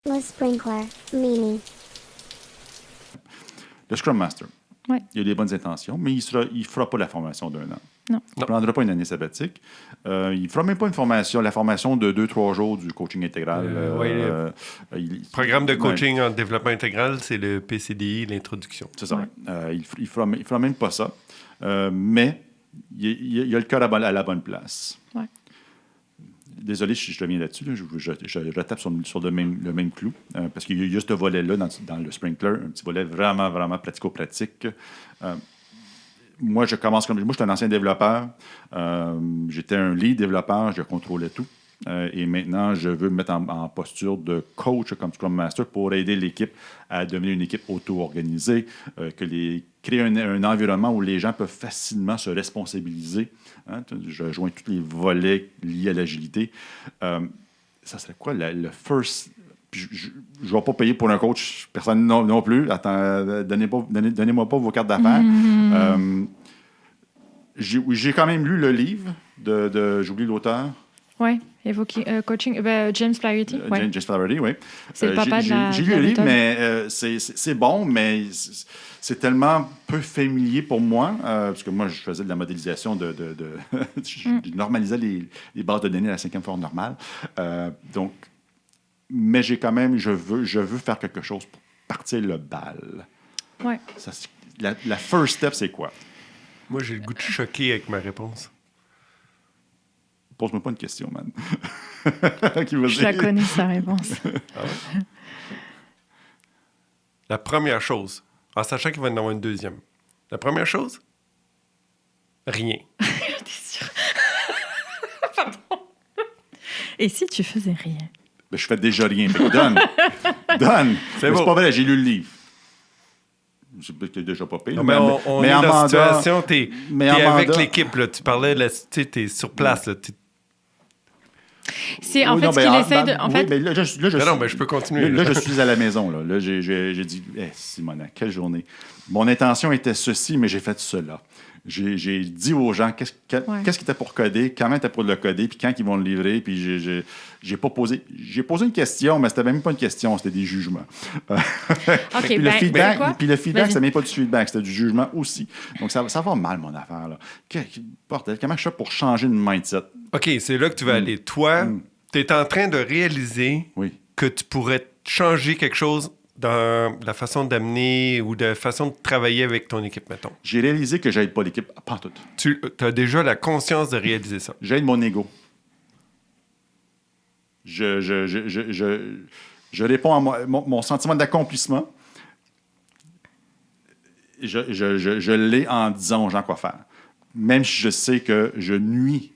Le Sprinkler, Mimi. Le Scrum Master. Ouais. Il a des bonnes intentions, mais il ne fera pas la formation d'1 an. Non. Il ne prendra pas une année sabbatique. Il ne fera même pas la formation de 2-3 jours du coaching intégral. Programme de coaching en développement intégral, c'est le PCDI, l'introduction. C'est ça. Ouais. Il ne fera même pas ça. Mais il a le cœur à la bonne place. Ouais. Désolé si je reviens là-dessus. Là, je tape sur le même clou. Parce qu'il y a ce volet-là dans le Sprinkler, un petit volet vraiment, vraiment pratico-pratique. Moi, je commence comme... Moi, je suis un ancien développeur. J'étais un lead développeur. Je contrôlais tout. Et maintenant, je veux me mettre en posture de coach comme Scrum Master pour aider l'équipe à devenir une équipe auto-organisée, créer un environnement où les gens peuvent facilement se responsabiliser. Hein? Je joins tous les volets liés à l'agilité. Ça serait quoi le first... Je ne vais pas payer pour un coach, personne non plus. Attends, donnez-moi pas vos cartes d'affaires. J'ai quand même lu le livre j'oublie l'auteur. Oui, coaching, James Flaherty. James Flaherty, oui. C'est le papa de la J'ai lu le livre, mais c'est bon, mais c'est tellement peu familier pour moi, parce que moi, je faisais de la modélisation je normalisais les bases de données à la 5e forme normale. Donc, mais j'ai quand même, je veux faire quelque chose pour partir le bal. Ouais. La first step, c'est quoi? Moi, j'ai le goût de choquer avec ma réponse. Pose-moi pas une question, man. Je la connais, sa réponse. Ah ouais? La première chose, en sachant qu'il va y en avoir une deuxième. La première chose, rien. T'es sûr? Pardon. Et si tu faisais rien? Ben, je fais déjà rien. Fait que donne. C'est bon. C'est pas vrai, j'ai lu le livre. C'est déjà pas pire. Non, mais on est dans la situation, t'es avec l'équipe, là. Tu parlais, t'es sur place, là. C'est en fait ce qu'il essaie de... En fait... Oui, mais là, je peux continuer. Là, je suis à la maison. Là j'ai dit, Simona, quelle journée. Mon intention était ceci, mais j'ai fait cela. J'ai dit aux gens qu'est-ce qui était pour coder, comment était pour le coder, puis quand ils vont le livrer. Puis j'ai posé une question, mais c'était même pas une question, c'était des jugements. Okay, le feedback, c'était même pas du feedback, c'était du jugement aussi. Donc ça va mal, mon affaire. Là. Bordel, comment je fais pour changer de mindset? OK, c'est là que tu vas aller. Toi, tu es en train de réaliser que tu pourrais changer quelque chose dans la façon d'amener ou de la façon de travailler avec ton équipe, mettons. J'ai réalisé que j'aide pas l'équipe, pas tout. Tu as déjà la conscience de réaliser ça. J'aide mon ego. Je réponds à mon sentiment d'accomplissement. Je l'ai en disant aux gens quoi faire. Même si je sais que je nuis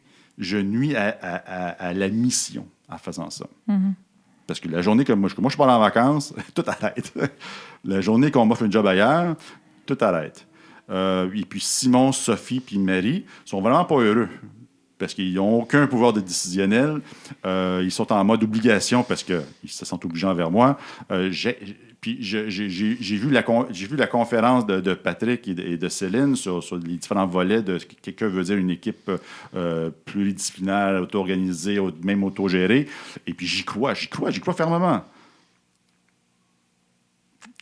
à la mission en faisant ça. Mm-hmm. Parce que la journée que moi je suis pas en vacances, tout arrête. La journée qu'on m'offre un job ailleurs, tout arrête. Et puis Simon, Sophie puis Marie sont vraiment pas heureux parce qu'ils n'ont aucun pouvoir de décisionnel. Ils sont en mode obligation parce qu'ils se sentent obligés envers moi. Puis j'ai vu la conférence de Patrick et de Céline sur les différents volets de ce que quelqu'un veut dire une équipe pluridisciplinaire, auto-organisée, même auto-gérée. Et puis j'y crois fermement.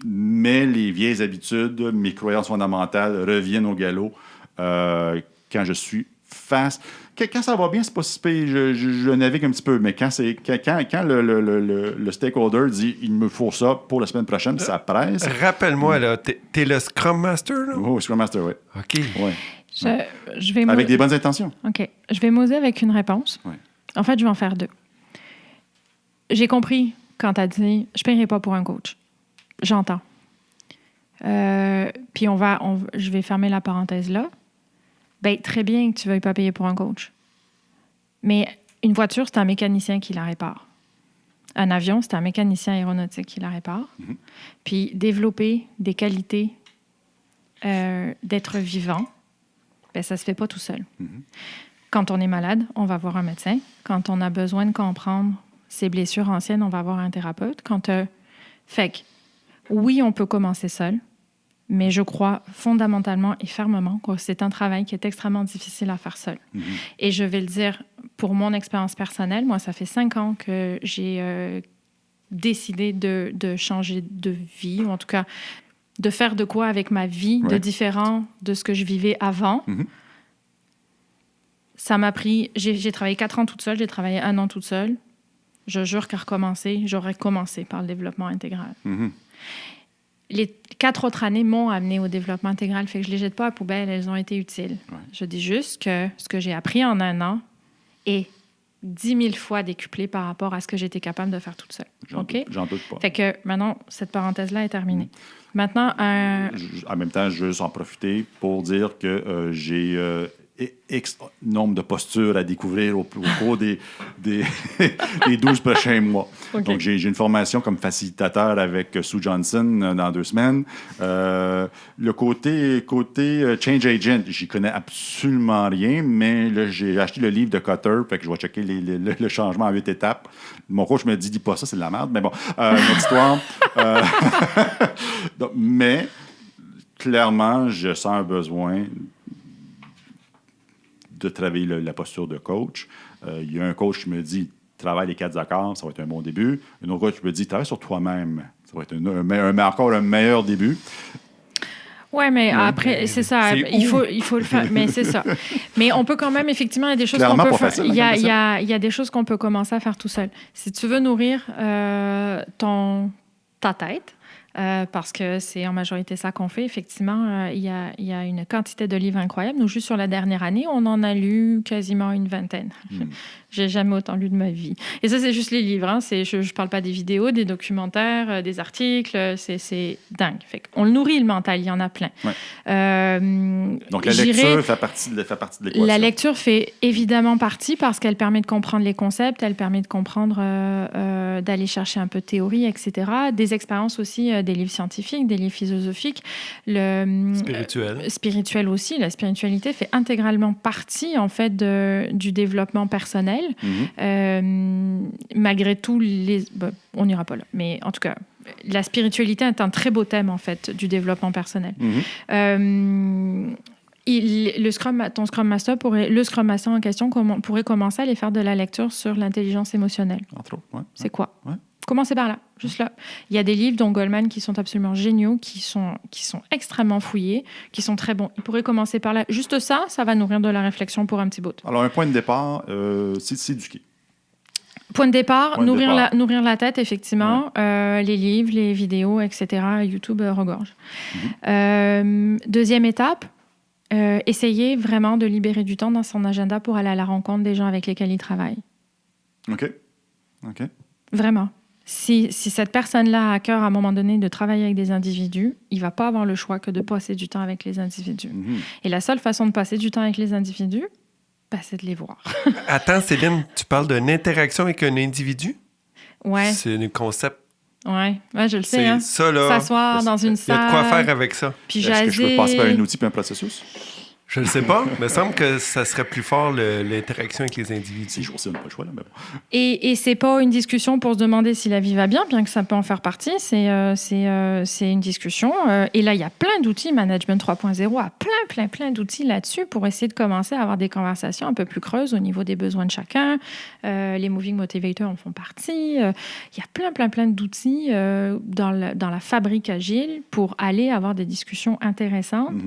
Mais les vieilles habitudes, mes croyances fondamentales reviennent au galop quand je suis face... Quand ça va bien, c'est pas si pire, je navigue un petit peu, mais quand le stakeholder dit « il me faut ça pour la semaine prochaine », ça presse. Rappelle-moi, là, t'es le Scrum Master, là? Oui, Scrum Master, oui. OK. Ouais. Je vais avec des bonnes intentions. OK. Je vais m'oser avec une réponse. Ouais. En fait, je vais en faire deux. J'ai compris quand tu as dit « je ne paierai pas pour un coach ». J'entends. Puis je vais fermer la parenthèse là. Bien, très bien que tu ne veuilles pas payer pour un coach. Mais une voiture, c'est un mécanicien qui la répare. Un avion, c'est un mécanicien aéronautique qui la répare. Mm-hmm. Puis développer des qualités d'être vivant, bien, ça ne se fait pas tout seul. Mm-hmm. Quand on est malade, on va voir un médecin. Quand on a besoin de comprendre ses blessures anciennes, on va voir un thérapeute. Fait que, oui, on peut commencer seul, mais je crois fondamentalement et fermement que c'est un travail qui est extrêmement difficile à faire seul. Mm-hmm. Et je vais le dire, pour mon expérience personnelle, moi, ça fait 5 ans que j'ai décidé de changer de vie, ou en tout cas de faire de quoi avec ma vie de différent de ce que je vivais avant. Ça m'a pris... J'ai travaillé 4 ans toute seule, j'ai travaillé 1 an toute seule. Je jure qu'à recommencer, j'aurais commencé par le développement intégral. Les 4 autres années m'ont amené au développement intégral, fait que je les jette pas à la poubelle, elles ont été utiles. Je dis juste que ce que j'ai appris en 1 an est 10 000 fois décuplé par rapport à ce que j'étais capable de faire toute seule. J'en doute pas. Fait que maintenant, cette parenthèse-là est terminée. Maintenant, en même temps, je veux juste en profiter pour dire que j'ai X nombre de postures à découvrir au cours des 12 prochains mois. Donc, j'ai une formation comme facilitateur avec Sue Johnson dans 2 semaines. Le côté Change Agent, j'y connais absolument rien, mais là, j'ai acheté le livre de Cutter, fait que je vais checker le changement en 8 étapes. Mon coach me dit pas ça, c'est de la merde, mais bon, notre histoire. Donc, mais, clairement, je sens un besoin de travailler la posture de coach. Il y a un coach qui me dit travaille les 4 accords, ça va être un bon début. Un autre coach qui me dit travaille sur toi-même, ça va être encore un meilleur début. Oui, mais après, c'est ça. Il faut le faire. Mais c'est ça. Mais on peut quand même, effectivement, il y a des choses qu'on peut faire. Il y a des choses qu'on peut commencer à faire tout seul. Si tu veux nourrir ta tête, parce que c'est en majorité ça qu'on fait. Effectivement, il y a une quantité de livres incroyables. Nous, juste sur la dernière année, on en a lu quasiment une 20aine. J'ai jamais autant lu de ma vie. Et ça, c'est juste les livres. Hein. Je parle pas des vidéos, des documentaires, des articles. C'est dingue. Fait qu'on le nourrit, le mental. Il y en a plein. Donc, la lecture fait partie de l'équation. La lecture fait évidemment partie parce qu'elle permet de comprendre les concepts, elle permet de comprendre, d'aller chercher un peu de théorie, etc. Des expériences aussi, des livres scientifiques, des livres philosophiques. Spirituel aussi. La spiritualité fait intégralement partie, en fait, du développement personnel. Malgré tout, on n'ira pas là. Mais en tout cas, la spiritualité est un très beau thème, en fait, du développement personnel. Ton Scrum Master le Scrum Master en question pourrait commencer à aller faire de la lecture sur l'intelligence émotionnelle. Entre autres, c'est quoi? Commencez par là, juste là. Il y a des livres dont Goleman qui sont absolument géniaux, qui sont extrêmement fouillés, qui sont très bons. Il pourrait commencer par là. Juste ça va nourrir de la réflexion pour un petit bout. Alors, un point de départ, c'est s'éduquer. Point de départ, nourrir la tête, effectivement. Les livres, les vidéos, etc. YouTube regorge. Deuxième étape, essayer vraiment de libérer du temps dans son agenda pour aller à la rencontre des gens avec lesquels il travaille. OK. Vraiment. Si cette personne-là a à cœur, à un moment donné, de travailler avec des individus, il ne va pas avoir le choix que de passer du temps avec les individus. Et la seule façon de passer du temps avec les individus, c'est de les voir. Attends, Céline, tu parles d'une interaction avec un individu? Ouais. C'est un concept. Ouais, je le sais. Hein. Ça, là. S'asseoir dans une salle. Il y a de quoi faire avec ça. Puis jaser. Est-ce que je peux passer par un outil et un processus? Je ne sais pas. Il me semble que ça serait plus fort l'interaction avec les individus. Si, je vois ça, on n'a pas le choix. Là, mais bon. Et c'est pas une discussion pour se demander si la vie va bien que ça peut en faire partie. C'est une discussion. Et là, il y a plein d'outils. Management 3.0 a plein d'outils là-dessus pour essayer de commencer à avoir des conversations un peu plus creuses au niveau des besoins de chacun. Les Moving Motivators en font partie. Il y a plein d'outils dans la fabrique agile pour aller avoir des discussions intéressantes.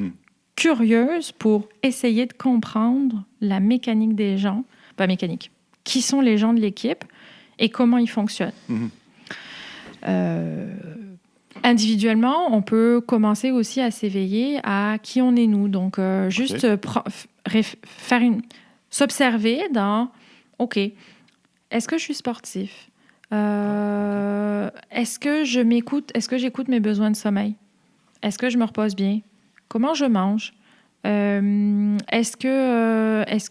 Curieuse pour essayer de comprendre la mécanique des gens, qui sont les gens de l'équipe et comment ils fonctionnent. Individuellement, on peut commencer aussi à s'éveiller à qui on est nous. Donc, juste s'observer dans, OK, est-ce que je suis sportif? Est-ce que je m'écoute? Est-ce que j'écoute mes besoins de sommeil? Est-ce que je me repose bien? Comment je mange? Est-ce que ce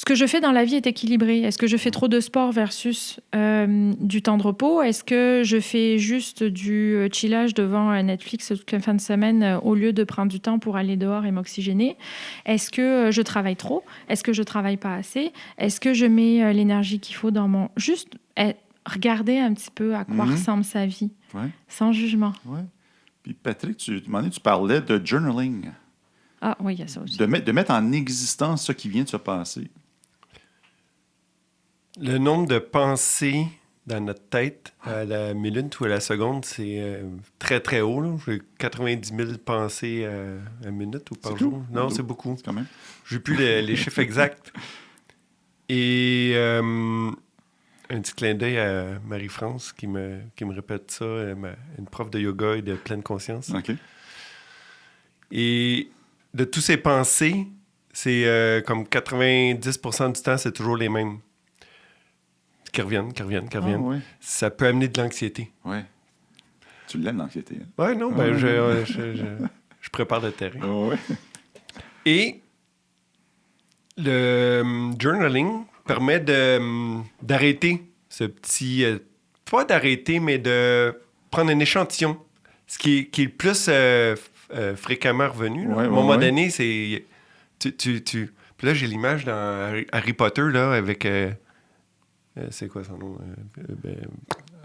que je fais dans la vie est équilibré? Est-ce que je fais trop de sport versus du temps de repos? Est-ce que je fais juste du chillage devant Netflix toute la fin de semaine au lieu de prendre du temps pour aller dehors et m'oxygéner? Est-ce que je travaille trop? Est-ce que je travaille pas assez? Est-ce que je mets l'énergie qu'il faut dans mon... Juste regarder un petit peu à quoi ressemble sa vie, sans jugement. Ouais. Puis Patrick, tu parlais de journaling. Ah oui, il y a ça aussi. De mettre en existence ce qui vient de se passer. Le nombre de pensées dans notre tête à la minute ou à la seconde, c'est très, très haut. Là. J'ai 90 000 pensées à la minute ou par jour. Non, c'est beaucoup. Quand même. J'ai plus les chiffres exacts. Et un petit clin d'œil à Marie-France qui me répète ça, une prof de yoga et de pleine conscience. OK. Et de tous ces pensées, c'est comme 90% du temps, c'est toujours les mêmes. Qui reviennent. Ah, ouais. Ça peut amener de l'anxiété. Ouais. Tu l'aimes, l'anxiété. Hein? Ouais, non, ben je prépare le terrain. Ah, ouais. Et le journaling permet d'arrêter ce petit... pas d'arrêter, mais de prendre un échantillon. Ce qui est le plus fréquemment revenu. Là. Ouais, à un moment donné, c'est... Puis là, j'ai l'image dans Harry Potter, là, avec... c'est quoi son nom?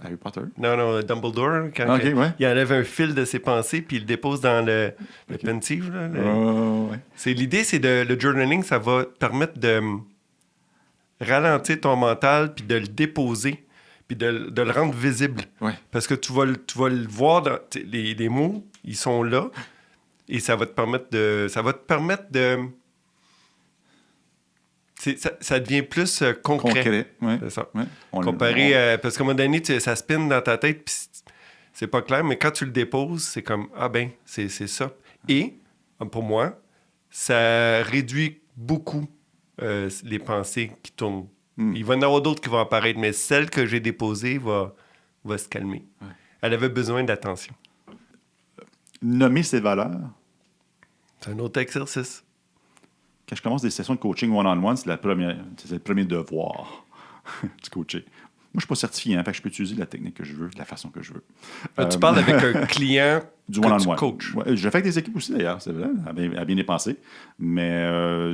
Harry Potter? Non, Dumbledore, quand OK, ouais. il enlève un fil de ses pensées puis il le dépose dans le pensive. Là, ouais. L'idée, c'est le journaling, ça va te permettre de ralentir ton mental puis de le déposer puis de le rendre visible. Ouais. Parce que tu vas le voir, les mots, ils sont là et ça va te permettre de... Ça devient plus concret. Ouais. C'est ça. Ouais. Comparé parce qu'à un moment donné, ça spinne dans ta tête, puis c'est pas clair, mais quand tu le déposes, c'est comme, ah ben, c'est ça. Et, pour moi, ça réduit beaucoup les pensées qui tournent. Il va y en avoir d'autres qui vont apparaître, mais celle que j'ai déposée va se calmer. Ouais. Elle avait besoin d'attention. Nommer ses valeurs. C'est un autre exercice. Quand je commence des sessions de coaching one-on-one, c'est le premier devoir du coacher. Moi, je ne suis pas certifié, fait que je peux utiliser la technique que je veux, de la façon que je veux. Tu parles avec un client du que one-on-one. Tu coaches. Ouais, je fais avec des équipes aussi, d'ailleurs, c'est vrai, à bien y penser. Mais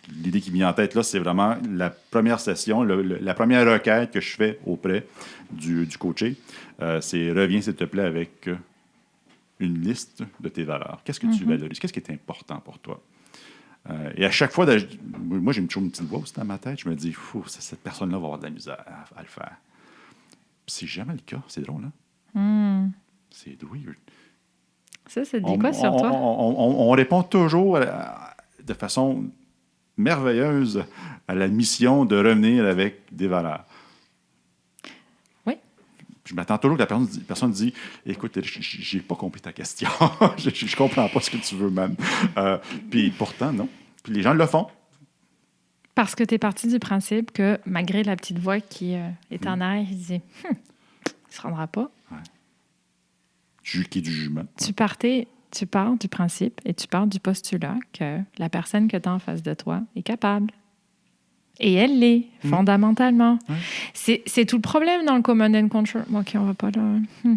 l'idée qui me vient en tête, là, c'est vraiment la première session, la première requête que je fais auprès du coaché. C'est « Reviens, s'il te plaît, avec une liste de tes valeurs. Qu'est-ce que tu valorises? Qu'est-ce qui est important pour toi? » Et à chaque fois, moi, j'ai toujours une petite voix aussi dans ma tête. Je me dis, cette personne-là va avoir de la misère à le faire. Puis c'est jamais le cas. C'est drôle, hein? C'est weird. Ça dit quoi sur toi? On répond toujours de façon merveilleuse à la mission de revenir avec des valeurs. Oui. Je m'attends toujours que la personne dise, écoute, j'ai pas compris ta question. je comprends pas ce que tu veux même. Puis pourtant, non. Puis les gens le font. Parce que tu es parti du principe que, malgré la petite voix qui est en arrière, il disait il se rendra pas. Ouais. Qui est du jugement. Tu pars du principe et tu pars du postulat que la personne que tu as en face de toi est capable. Et elle l'est, fondamentalement. C'est tout le problème dans le command and control. OK, on va pas là.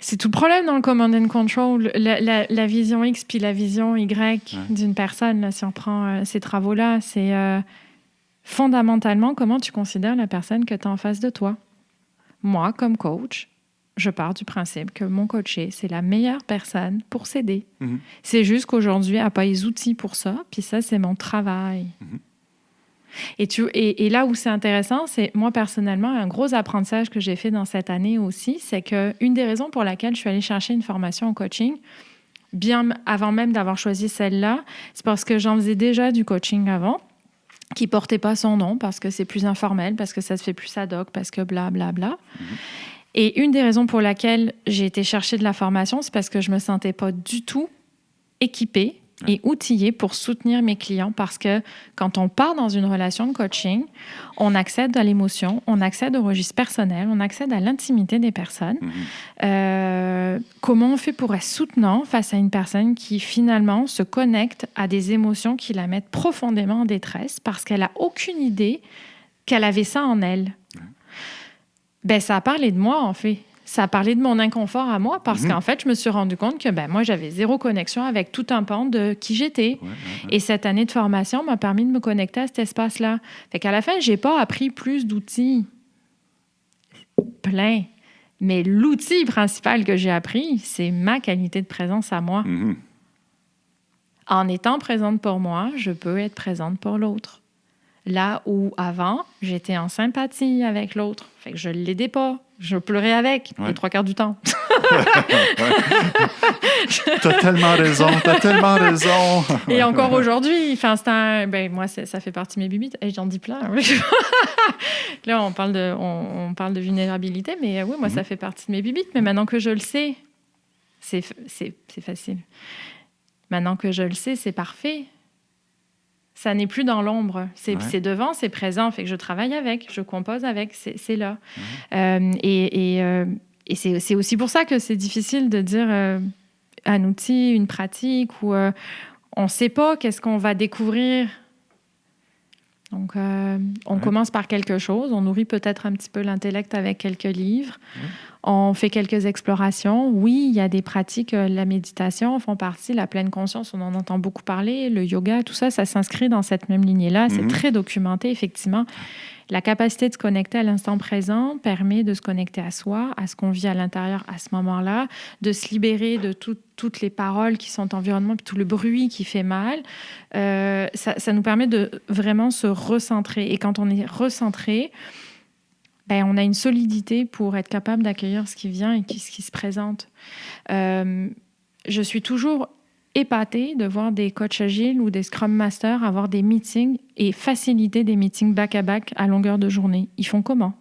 C'est tout le problème dans le command and control. La vision X puis la vision Y d'une personne, là, si on prend ces travaux-là, c'est fondamentalement comment tu considères la personne que tu as en face de toi. Moi, comme coach, je pars du principe que mon coaché, c'est la meilleure personne pour s'aider. C'est juste qu'aujourd'hui, elle n'a pas les outils pour ça, puis ça, c'est mon travail. Et là où c'est intéressant, c'est moi personnellement, un gros apprentissage que j'ai fait dans cette année aussi, c'est qu'une des raisons pour laquelle je suis allée chercher une formation en coaching, bien avant même d'avoir choisi celle-là, c'est parce que j'en faisais déjà du coaching avant, qui ne portait pas son nom, parce que c'est plus informel, parce que ça se fait plus ad hoc, parce que blablabla. Et une des raisons pour laquelle j'ai été chercher de la formation, c'est parce que je ne me sentais pas du tout équipée et outillée pour soutenir mes clients, parce que quand on part dans une relation de coaching, on accède à l'émotion, on accède au registre personnel, on accède à l'intimité des personnes. Comment on fait pour être soutenant face à une personne qui finalement se connecte à des émotions qui la mettent profondément en détresse parce qu'elle n'a aucune idée qu'elle avait ça en elle? Ben, ça a parlé de moi, en fait. Ça a parlé de mon inconfort à moi parce qu'en fait, je me suis rendu compte que moi, j'avais zéro connexion avec tout un pan de qui j'étais. Et cette année de formation m'a permis de me connecter à cet espace-là. Fait qu'à la fin, j'ai pas appris plus d'outils. Plein. Mais l'outil principal que j'ai appris, c'est ma qualité de présence à moi. En étant présente pour moi, je peux être présente pour l'autre. Là où avant, j'étais en sympathie avec l'autre. Fait que je ne l'aidais pas. Je pleurais avec Ouais. les 3/4 du temps. T'as tellement raison. Et encore aujourd'hui, enfin, moi, ça fait partie de mes bibites. Et j'en dis plein. Là, on parle de vulnérabilité, mais oui, moi, ça fait partie de mes bibites. Mais maintenant que je le sais, c'est facile. Maintenant que je le sais, c'est parfait. Ça n'est plus dans l'ombre. C'est devant, c'est présent. Fait que je travaille avec, je compose avec, c'est là. Et c'est aussi pour ça que c'est difficile de dire un outil, une pratique où on ne sait pas qu'est-ce qu'on va découvrir. Donc, on commence par quelque chose. On nourrit peut-être un petit peu l'intellect avec quelques livres. On fait quelques explorations. Oui, il y a des pratiques, la méditation font partie, la pleine conscience, on en entend beaucoup parler, le yoga, tout ça, ça s'inscrit dans cette même lignée-là. C'est très documenté, effectivement. La capacité de se connecter à l'instant présent permet de se connecter à soi, à ce qu'on vit à l'intérieur à ce moment-là, de se libérer de toutes les paroles qui sont environnement, puis tout le bruit qui fait mal. Ça nous permet de vraiment se recentrer. Et quand on est recentré, on a une solidité pour être capable d'accueillir ce qui vient et ce qui se présente. Je suis toujours épatée de voir des coachs agiles ou des Scrum Masters avoir des meetings et faciliter des meetings back-à-back à longueur de journée. Ils font comment?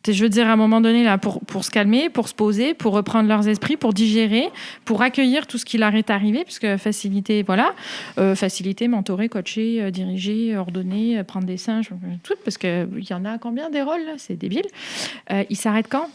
Je veux dire, à un moment donné, là, pour se calmer, pour se poser, pour reprendre leurs esprits, pour digérer, pour accueillir tout ce qui leur est arrivé, puisque faciliter, faciliter, mentorer, coacher, diriger, ordonner, prendre des singes, tout, parce qu'il y en a combien des rôles, là? C'est débile. Ils s'arrêtent quand?